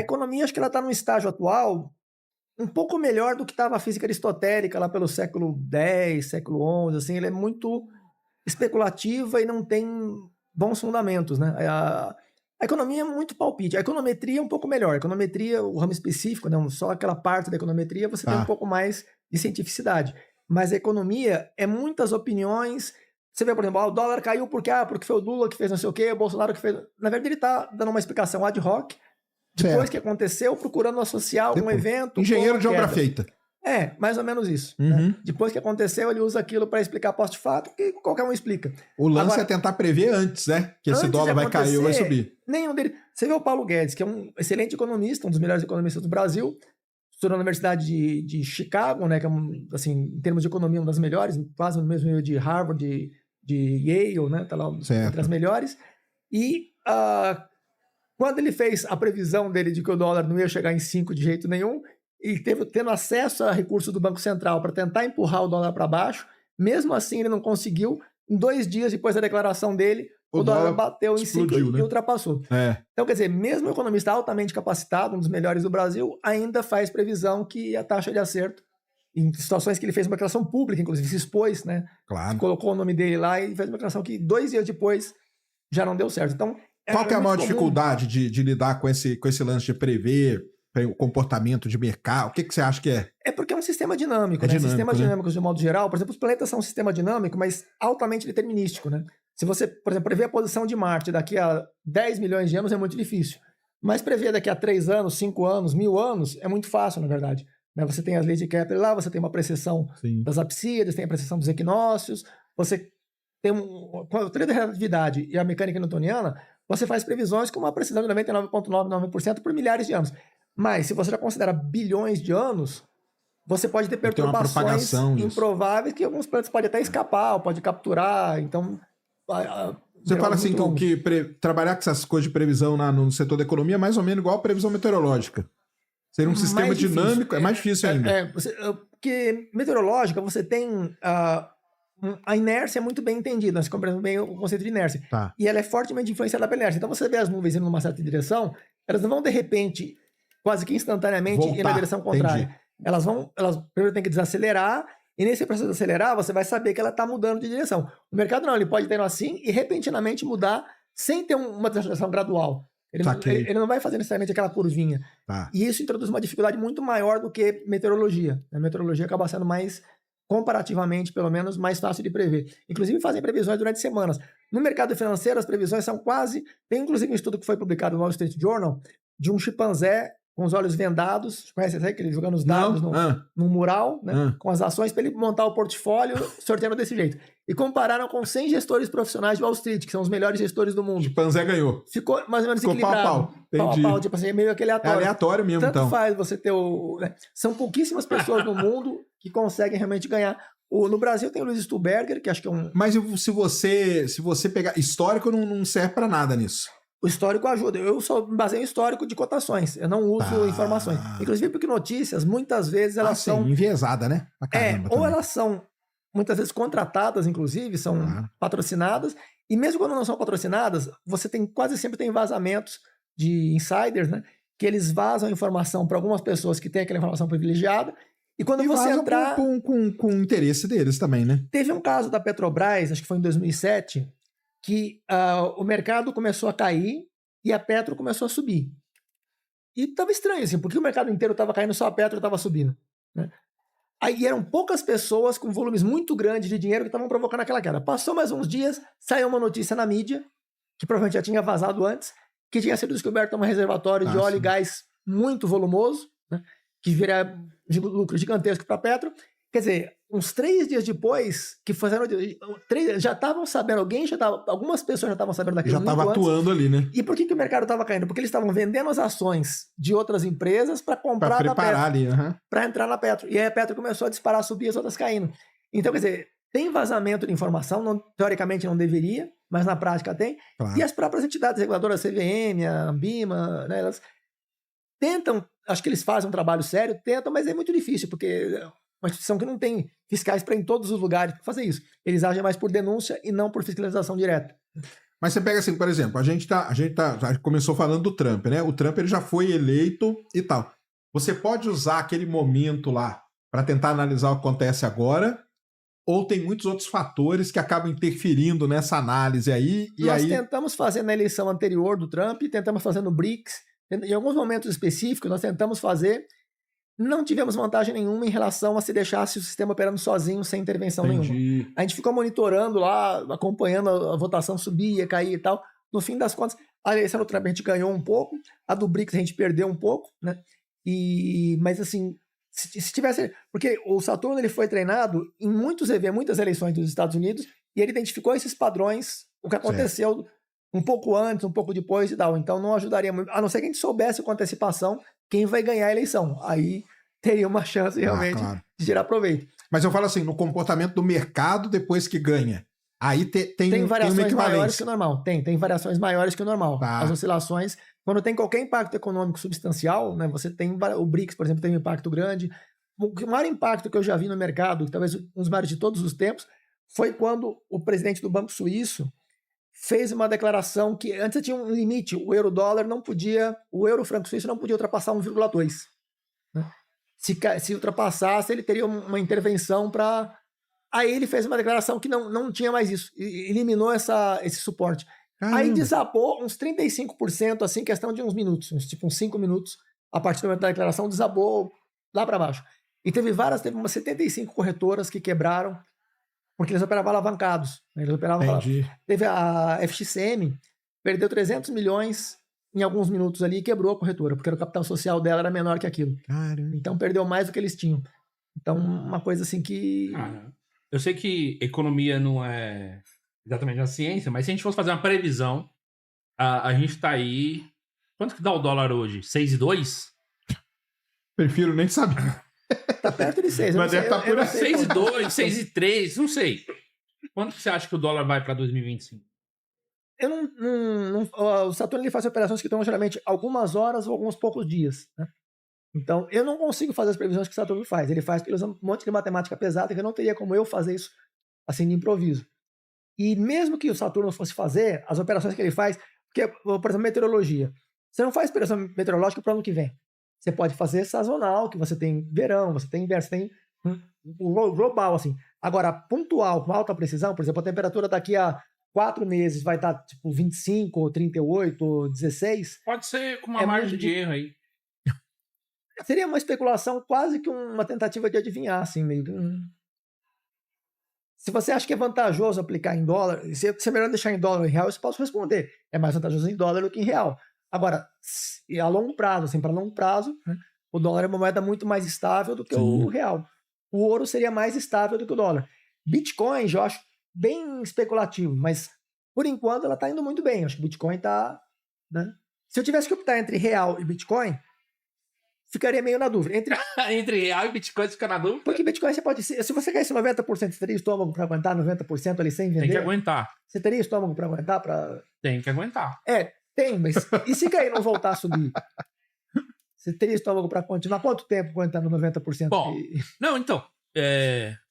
economia, acho que ela está num estágio atual um pouco melhor do que estava a física aristotélica lá pelo século X, século XI, assim, ele é muito especulativa e não tem bons fundamentos, né? A economia é muito palpite. A econometria é um pouco melhor. A econometria, o ramo específico, não só aquela parte da econometria, você tem um pouco mais de cientificidade. Mas a economia é muitas opiniões. Você vê, por exemplo, o dólar caiu porque foi o Lula que fez não sei o quê, o Bolsonaro que fez... Na verdade, ele está dando uma explicação ad hoc, depois que aconteceu, procurando associar algum evento. Engenheiro de obra feita. Mais ou menos isso. Né? Depois que aconteceu, ele usa aquilo para explicar pós-fato, que qualquer um explica. O lance é tentar prever antes, né? Que esse dólar vai cair ou vai subir. Nenhum deles. Você vê o Paulo Guedes, que é um excelente economista, um dos melhores economistas do Brasil, estudou na Universidade de Chicago, né? Que é, assim, em termos de economia, uma das melhores, quase no mesmo nível de Harvard, de Yale, né? Tá lá entre as melhores. E quando ele fez a previsão dele de que o dólar não ia chegar em 5 de jeito nenhum, e tendo acesso a recursos do Banco Central para tentar empurrar o dólar para baixo, mesmo assim ele não conseguiu. Em 2 dias depois da declaração dele, o dólar bateu em 5 e ultrapassou. Então, quer dizer, mesmo o economista altamente capacitado, um dos melhores do Brasil, ainda faz previsão que a taxa de acerto, em situações que ele fez uma declaração pública, inclusive se expôs, né? Claro. Colocou o nome dele lá e fez uma declaração que 2 dias depois já não deu certo. Então, qual que é a maior dificuldade de lidar com esse lance de prever o comportamento de mercado? O que você acha que é? É porque é um sistema dinâmico, né? Sistemas dinâmicos, de modo geral, por exemplo, os planetas são um sistema dinâmico, mas altamente determinístico, né? Se você, por exemplo, prever a posição de Marte daqui a 10 milhões de anos é muito difícil. Mas prever daqui a 3 anos, 5 anos, 1000 anos é muito fácil, na verdade. Né? Você tem as leis de Kepler lá, você tem uma precessão das apsíades, tem a precessão dos equinócios, você tem com a teoria da relatividade e a mecânica newtoniana, você faz previsões com uma precisão de 99,99% por milhares de anos. Mas, se você já considera bilhões de anos, você pode ter perturbações improváveis que alguns planetas podem até escapar, ou pode capturar, então... Você fala assim que trabalhar com essas coisas de previsão no setor da economia é mais ou menos igual a previsão meteorológica. Ser um sistema dinâmico é mais difícil ainda. Porque meteorológica, você tem... a inércia é muito bem entendida, nós compreendemos bem o conceito de inércia. E ela é fortemente influenciada pela inércia. Então, você vê as nuvens indo numa certa direção, elas não vão, de repente, quase que instantaneamente, ir na direção contrária. Elas primeiro tem que desacelerar, e nesse processo de acelerar, você vai saber que ela está mudando de direção. O mercado não, ele pode ter assim e repentinamente mudar sem ter uma desaceleração gradual. Ele não vai fazer necessariamente aquela curvinha. E isso introduz uma dificuldade muito maior do que meteorologia. A meteorologia acaba sendo mais, comparativamente, pelo menos, mais fácil de prever. Inclusive, fazem previsões durante semanas. No mercado financeiro, as previsões são quase... Tem, inclusive, um estudo que foi publicado no Wall Street Journal de um chimpanzé com os olhos vendados, conhece até aquele jogando os dados num mural, né, com as ações, para ele montar o portfólio sorteando desse jeito. E compararam com 100 gestores profissionais de Wall Street, que são os melhores gestores do mundo. O chimpanzé ganhou. Ficou mais ou menos equilibrado. Pau a pau. Tipo assim, é meio aquele aleatório. É aleatório mesmo, Tanto faz você ter né? São pouquíssimas pessoas no mundo que conseguem realmente ganhar. No Brasil tem o Luiz Stuhlberger, que acho que é um... Mas se você pegar... Histórico não serve para nada nisso. O histórico ajuda. Eu só baseio em histórico de cotações. Eu não uso informações. Inclusive porque notícias, muitas vezes, elas são... enviesada, né? Ou elas são, muitas vezes, contratadas, inclusive, são patrocinadas. E mesmo quando não são patrocinadas, você quase sempre tem vazamentos de insiders, né? Que eles vazam informação para algumas pessoas que têm aquela informação privilegiada. E quando você entrar... Com o interesse deles também, né? Teve um caso da Petrobras, acho que foi em 2007... que o mercado começou a cair e a Petro começou a subir. E estava estranho, assim, porque o mercado inteiro estava caindo, só a Petro estava subindo. Né? Aí eram poucas pessoas com volumes muito grandes de dinheiro que estavam provocando aquela queda. Passou mais uns dias, saiu uma notícia na mídia, que provavelmente já tinha vazado antes, que tinha sido descoberto um reservatório de óleo e gás muito volumoso, né? Que viria de lucro gigantesco para a Petro. Quer dizer, uns 3 dias depois, que fizeram, já estavam sabendo, algumas pessoas já estavam sabendo daquilo. Já estava atuando ali, né? E por que o mercado estava caindo? Porque eles estavam vendendo as ações de outras empresas para comprar da Petro, para entrar na Petro. E aí a Petro começou a disparar, subir, as outras caindo. Então, quer dizer, tem vazamento de informação, teoricamente não deveria, mas na prática tem. Claro. E as próprias entidades reguladoras, a CVM, a Ambima, né, elas tentam, acho que eles fazem um trabalho sério, mas é muito difícil, porque... uma instituição que não tem fiscais para em todos os lugares fazer isso. Eles agem mais por denúncia e não por fiscalização direta. Mas você pega assim, por exemplo, a gente já começou falando do Trump, né? O Trump ele já foi eleito e tal. Você pode usar aquele momento lá para tentar analisar o que acontece agora, ou tem muitos outros fatores que acabam interferindo nessa análise aí? Nós tentamos fazer na eleição anterior do Trump, tentamos fazer no BRICS, em alguns momentos específicos nós tentamos fazer, não tivemos vantagem nenhuma em relação a se deixasse o sistema operando sozinho, sem intervenção nenhuma. A gente ficou monitorando lá, acompanhando a votação subir, ia cair e tal. No fim das contas, a eleição do Trump a gente ganhou um pouco, a do BRICS a gente perdeu um pouco, né? Mas assim, se tivesse... Porque o Saturno ele foi treinado em muitas eleições dos Estados Unidos e ele identificou esses padrões, o que aconteceu um pouco antes, um pouco depois e tal. Então não ajudaria muito, a não ser que a gente soubesse com antecipação quem vai ganhar a eleição. Aí teria uma chance realmente de gerar proveito. Mas eu falo assim, no comportamento do mercado depois que ganha. Aí tem variações maiores que o normal. Tem variações maiores que o normal. Tá. As oscilações, quando tem qualquer impacto econômico substancial, né, você tem o BRICS, por exemplo, tem um impacto grande. O maior impacto que eu já vi no mercado, talvez um dos maiores de todos os tempos, foi quando o presidente do Banco Suíço fez uma declaração que antes tinha um limite, o euro-dólar não podia, o euro-franco suíço não podia ultrapassar 1,2. Né? Se ultrapassasse, ele teria uma intervenção para... Aí ele fez uma declaração que não tinha mais isso, eliminou esse suporte. Caramba. Aí desabou uns 35%, assim, questão de uns minutos, uns 5 minutos, a partir do momento da declaração, desabou lá para baixo. E teve umas 75 corretoras que quebraram, porque eles operavam alavancados. Né? Eles operavam Teve a FXCM, perdeu 300 milhões em alguns minutos ali e quebrou a corretora, porque o capital social dela era menor que aquilo. Caramba. Então perdeu mais do que eles tinham. Então, uma coisa assim que... Eu sei que economia não é exatamente a ciência, mas se a gente fosse fazer uma previsão, a gente tá aí... Quanto que dá o dólar hoje? 6,2? Prefiro nem saber. Tá perto de 6. Mas deve estar por 6,2, 6,3, não sei. Quanto que você acha que o dólar vai para 2025? O Saturno ele faz operações que tomam geralmente algumas horas ou alguns poucos dias. Né? Então, eu não consigo fazer as previsões que o Saturno faz. Ele faz porque ele usa um monte de matemática pesada que eu não teria como eu fazer isso assim de improviso. E mesmo que o Saturno fosse fazer, as operações que ele faz, porque, por exemplo, meteorologia. Você não faz operação meteorológica para o ano que vem. Você pode fazer sazonal, que você tem verão, você tem inverno, você tem global, assim. Agora, pontual, com alta precisão, por exemplo, a temperatura daqui a 4 meses vai estar tipo 25, ou 38, ou 16. Pode ser com uma margem de erro aí. Seria uma especulação, quase que uma tentativa de adivinhar, assim, meio que... Se você acha que é vantajoso aplicar em dólar, se é melhor deixar em dólar ou em real, eu posso responder. É mais vantajoso em dólar do que em real. Agora, a longo prazo, assim, para longo prazo, né, o dólar é uma moeda muito mais estável do que o real. O ouro seria mais estável do que o dólar. Bitcoin, eu acho bem especulativo, mas por enquanto ela está indo muito bem. Eu acho que o Bitcoin está... Né? Se eu tivesse que optar entre real e Bitcoin, ficaria meio na dúvida. Entre real e Bitcoin, você fica na dúvida? Porque Bitcoin você pode... Se você caísse 90%, você teria estômago para aguentar 90% ali sem vender? Tem que aguentar. Você teria estômago para aguentar? Tem que aguentar. Tem, mas e se cair e não voltar a subir? Você teria estômago para continuar quanto tempo aguentando 90%? Bom, não, então...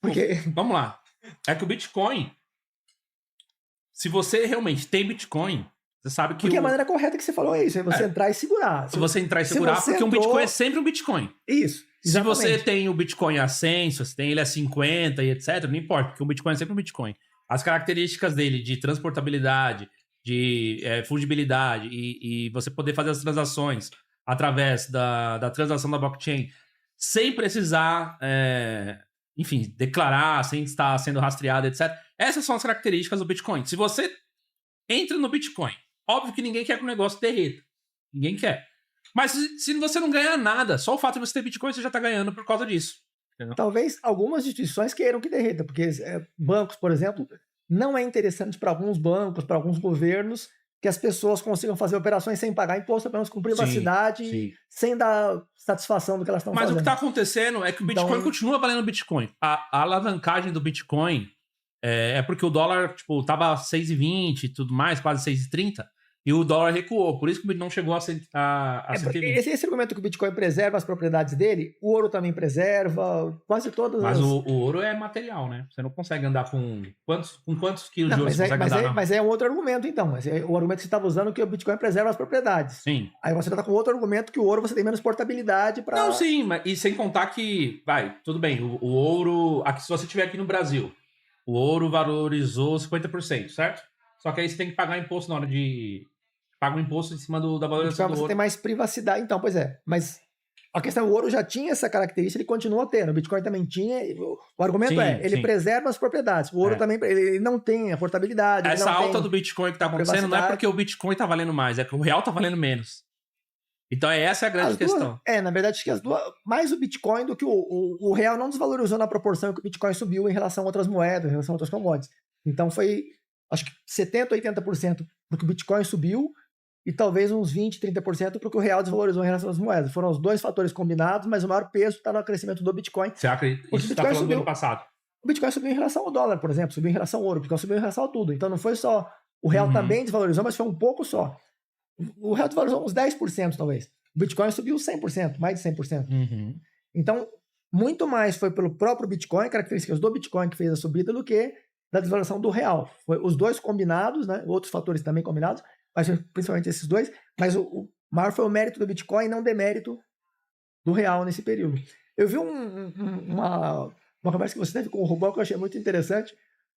Porque... Vamos lá. É que o Bitcoin... Se você realmente tem Bitcoin... Você sabe que porque a maneira correta que você falou é isso, é você entrar e segurar. Você entrar e segurar, porque um Bitcoin é sempre um Bitcoin. Isso, exatamente. Se você tem o Bitcoin a 100, se você tem ele a 50 e etc, não importa, porque um Bitcoin é sempre um Bitcoin. As características dele de transportabilidade, de fungibilidade e você poder fazer as transações através da transação da blockchain sem precisar, enfim, declarar, sem estar sendo rastreado, etc. Essas são as características do Bitcoin. Se você entra no Bitcoin, óbvio que ninguém quer que o negócio derreta. Ninguém quer. Mas se você não ganhar nada, só o fato de você ter Bitcoin, você já está ganhando por causa disso. Entendeu? Talvez algumas instituições queiram que derreta, porque bancos, por exemplo, não é interessante para alguns bancos, para alguns governos, que as pessoas consigam fazer operações sem pagar imposto, apenas com privacidade, sem dar satisfação do que elas estão fazendo. Mas o que está acontecendo é que o Bitcoin continua valendo Bitcoin. A alavancagem do Bitcoin é porque o dólar, tipo, tava 6,20 e tudo mais, quase 6,30. E o dólar recuou, por isso que não chegou a 120. Esse argumento que o Bitcoin preserva as propriedades dele, o ouro também preserva, quase todas Mas o ouro é material, né? Você não consegue andar com quantos quilos de ouro você consegue andar? Mas é um outro argumento, então. O argumento que você estava usando é que o Bitcoin preserva as propriedades. Sim. Aí você está com outro argumento que o ouro você tem menos portabilidade para... Não, sim, mas e sem contar que, tudo bem, o ouro, aqui, se você estiver aqui no Brasil, o ouro valorizou 50%, certo? Só que aí você tem que pagar imposto na hora de... Paga um imposto em cima da valorização do ouro. Você tem mais privacidade. Então, pois é. Mas a questão, o ouro já tinha essa característica, ele continua tendo. O Bitcoin também tinha. O argumento ele preserva as propriedades. O ouro também, ele não tem a portabilidade. Essa alta do Bitcoin que está acontecendo não é porque o Bitcoin está valendo mais, é que o real está valendo menos. Então essa é a grande questão. Na verdade, acho que as duas, mais o Bitcoin do que o real não desvalorizou na proporção que o Bitcoin subiu em relação a outras moedas, em relação a outras commodities. Então foi, acho que 70%, 80% porque o Bitcoin subiu, e talvez uns 20%, 30% porque o real desvalorizou em relação às moedas. Foram os dois fatores combinados, mas o maior peso está no crescimento do Bitcoin. Você acredita? Isso está falando do ano passado. O Bitcoin subiu em relação ao dólar, por exemplo, subiu em relação ao ouro, o Bitcoin subiu em relação a tudo. Então não foi só... O real também desvalorizou, mas foi um pouco só. O real desvalorizou uns 10%, talvez. O Bitcoin subiu 100%, mais de 100%. Então, muito mais foi pelo próprio Bitcoin, características do Bitcoin que fez a subida, do que da desvalorização do real. Foi os dois combinados, né? Outros fatores também combinados, mas principalmente esses dois, mas o maior foi o mérito do Bitcoin e não demérito do real nesse período. Eu vi uma conversa que você teve com o Rubão que eu achei muito interessante,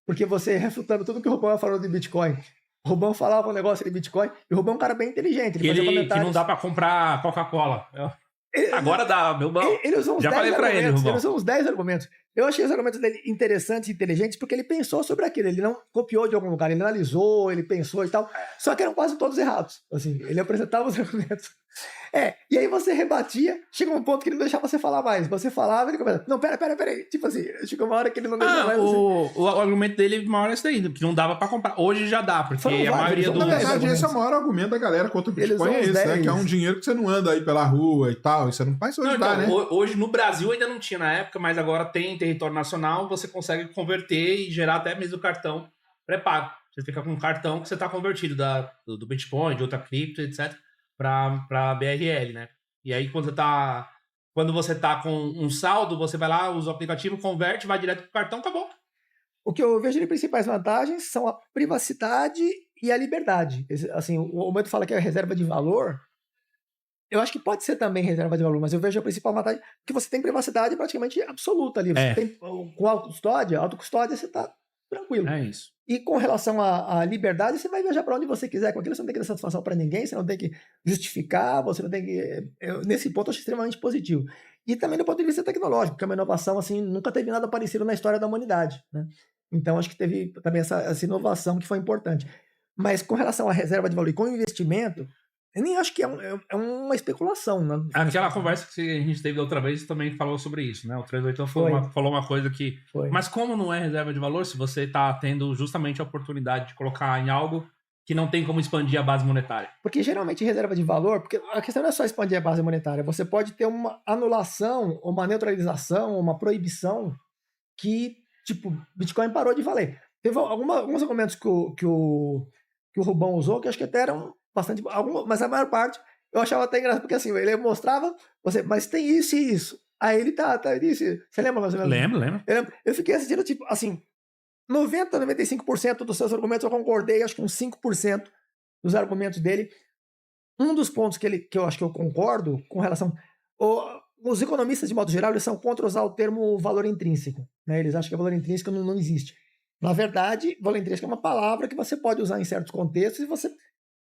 porque você refutando tudo que o Rubão falou de Bitcoin. O Rubão falava um negócio de Bitcoin, e o Rubão é um cara bem inteligente. Ele fazia comentários. Que não dá para comprar Coca-Cola. Agora dá, meu irmão. Ele usou uns Já 10 falei para ele, Rubão. Ele usou uns 10 argumentos. Eu achei os argumentos dele interessantes e inteligentes porque ele pensou sobre aquilo. Ele não copiou de algum lugar, ele analisou, ele pensou e tal. Só que eram quase todos errados. Assim, ele apresentava os argumentos. E aí você rebatia, chega um ponto que ele não deixava você falar mais. Você falava, ele começa, não, pera aí. Tipo assim, chegou uma hora que ele não deixava mais. O argumento dele maior é esse daí, que não dava pra comprar. Hoje já dá, porque a maioria do... Na verdade, esse é o maior argumento da galera contra o Bitcoin, é esse, né? Que é um dinheiro que você não anda aí pela rua e tal, e você não faz hoje, né? Hoje no Brasil ainda não tinha na época, mas agora tem território nacional, você consegue converter e gerar até mesmo o cartão pré-pago. Você fica com um cartão que você tá convertido do Bitcoin, de outra cripto, etc., para BRL, né? E aí quando você tá com um saldo, você vai lá, usa o aplicativo, converte, vai direto pro cartão, acabou. O que eu vejo de principais vantagens são a privacidade e a liberdade. Assim, o Moito fala que é reserva de valor. Eu acho que pode ser também reserva de valor, mas eu vejo a principal vantagem que você tem privacidade praticamente absoluta ali. Você tem, com autocustódia você tá tranquilo. É isso. E com relação à liberdade, você vai viajar para onde você quiser com aquilo, você não tem que dar satisfação para ninguém, você não tem que justificar, você não tem que... nesse ponto eu acho extremamente positivo. E também do ponto de vista tecnológico, que é uma inovação assim, nunca teve nada parecido na história da humanidade, né? Então acho que teve também essa inovação que foi importante. Mas com relação à reserva de valor e com investimento, eu nem acho que é uma especulação, né? Aquela conversa que a gente teve da outra vez também falou sobre isso, né? O 381 falou uma coisa que... Mas como não é reserva de valor, se você está tendo justamente a oportunidade de colocar em algo que não tem como expandir a base monetária? Porque geralmente reserva de valor, porque a questão não é só expandir a base monetária, você pode ter uma anulação, uma neutralização, uma proibição que, tipo, Bitcoin parou de valer. Teve alguns argumentos que o Rubão usou, que acho que até eram bastante, mas a maior parte eu achava até engraçado, porque assim, ele mostrava, mas tem isso e isso. Aí ele tá isso. Você lembra mais ou menos? Lembro. Eu fiquei assistindo, tipo, assim, 95% dos seus argumentos eu concordei, acho que uns 5% dos argumentos dele. Um dos pontos que eu acho que eu concordo com relação... Os economistas, de modo geral, eles são contra usar o termo valor intrínseco, né? Eles acham que o valor intrínseco não existe. Na verdade, valor intrínseco é uma palavra que você pode usar em certos contextos e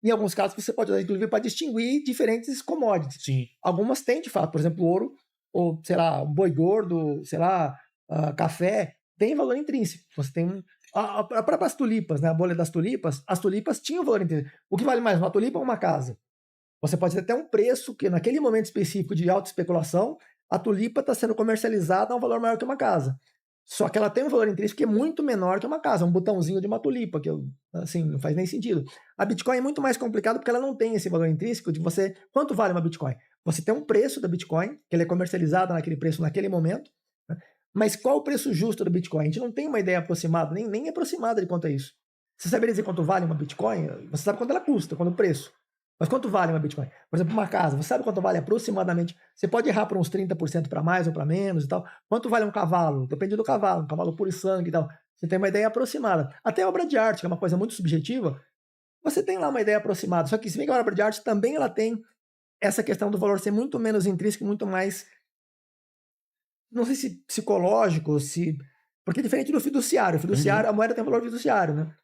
em alguns casos, você pode usar, inclusive, para distinguir diferentes commodities. Sim. Algumas têm, de fato, por exemplo, ouro, ou, sei lá, boi gordo, sei lá, café, tem valor intrínseco. Você tem a própria as tulipas, né? A bolha das tulipas, as tulipas tinham valor intrínseco. O que vale mais, uma tulipa ou uma casa? Você pode ter até um preço que, naquele momento específico de alta especulação, a tulipa está sendo comercializada a um valor maior que uma casa. Só que ela tem um valor intrínseco que é muito menor que uma casa, um botãozinho de uma tulipa, que assim, não faz nem sentido. A Bitcoin é muito mais complicado porque ela não tem esse valor intrínseco de você... Quanto vale uma Bitcoin? Você tem um preço da Bitcoin, que ele é comercializado naquele preço naquele momento, né? Mas qual o preço justo do Bitcoin? A gente não tem uma ideia aproximada, nem aproximada de quanto é isso. Você saberia dizer quanto vale uma Bitcoin? Você sabe quanto ela custa, quanto o preço. Mas quanto vale uma Bitcoin? Por exemplo, uma casa, você sabe quanto vale aproximadamente? Você pode errar por uns 30% para mais ou para menos e tal. Quanto vale um cavalo? Depende do cavalo, um cavalo puro e sangue e tal. Você tem uma ideia aproximada. Até a obra de arte, que é uma coisa muito subjetiva, você tem lá uma ideia aproximada. Só que se bem que a obra de arte também ela tem essa questão do valor ser muito menos intrínseco, muito mais, não sei se psicológico, se... Porque é diferente do fiduciário. O fiduciário, a moeda tem um valor fiduciário, né?